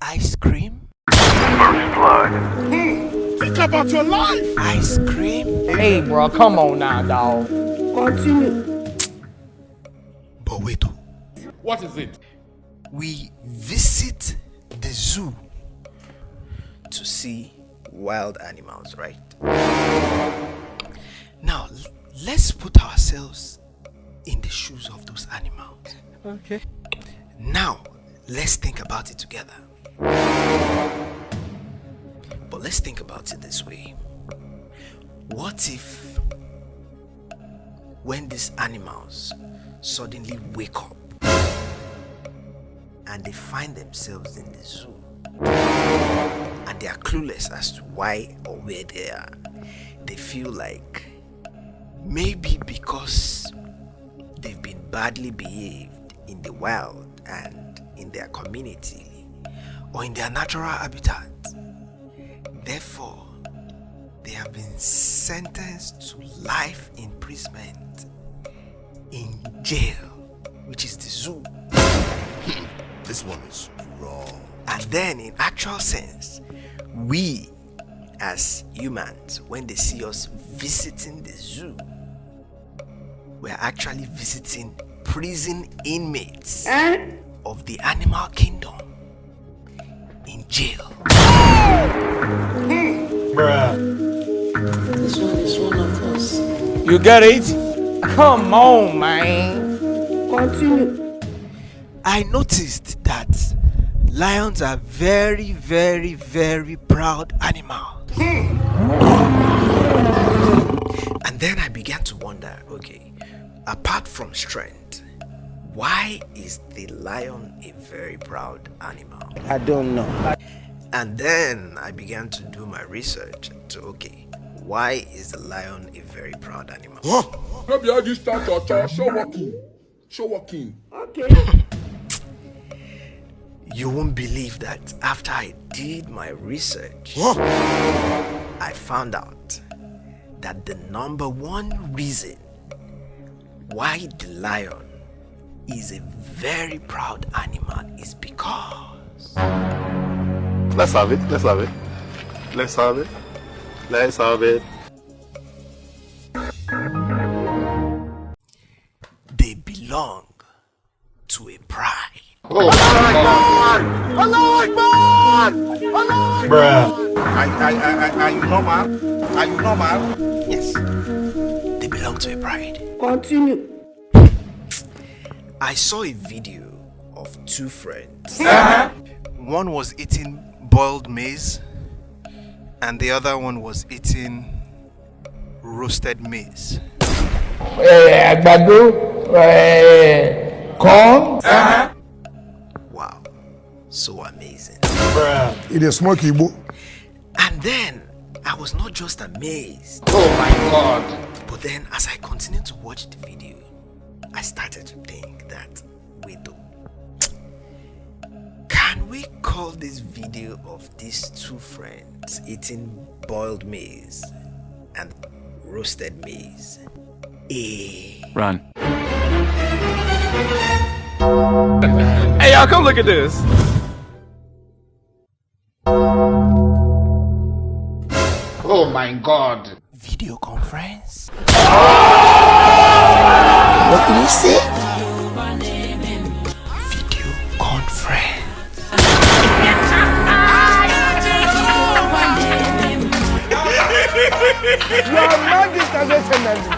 Ice cream? First blood. Think about your life. Ice cream? Hey, bro, come on now, dog. Continue. But wait, What is it? we visit the zoo to see wild animals, right? Now, let's put ourselves in the shoes of those animals. Okay. Now, let's think about it together. But let's think about it this way. What if when these animals suddenly wake up and they find themselves in the zoo and they are clueless as to why or where they are? They feel like maybe because they've been badly behaved in the wild and in their community or in their natural habitat, therefore they have been sentenced to life imprisonment in jail, which is the zoo. This one is wrong. And then in actual sense, we as humans, when they see us visiting the zoo, we're actually visiting prison inmates of the animal kingdom in jail. This one is one of us. You get it? Come on, man. Continue. I noticed that lions are very, very, very proud animals. And then I began to wonder, okay, apart from strength, why is the lion a very proud animal? I don't know. And then I began to do my research to, okay, why is the lion a very proud animal? Maybe I just start to show walking. Show walking. Okay. You won't believe that after I did my research, I found out that the number one reason why the lion is a very proud animal is because Let's have it. Let's have it. Let's have it. Let's have it. they belong to a pride. Oh, bruh. Are you normal? Are you normal? Yes, they belong to a pride. Continue. I saw a video of two friends. One was eating boiled maize and the other one was eating roasted maize. Corn. Wow, so amazing. It is smoky, boo. And then I was not just amazed, Oh my God. but then as I continued to watch the video, I started to think that, wait though, can we call this video of these two friends eating boiled maize and roasted maize a Run. Hey, y'all, come look at this. Oh my God. video conference? What did you say? Video conference. You are not this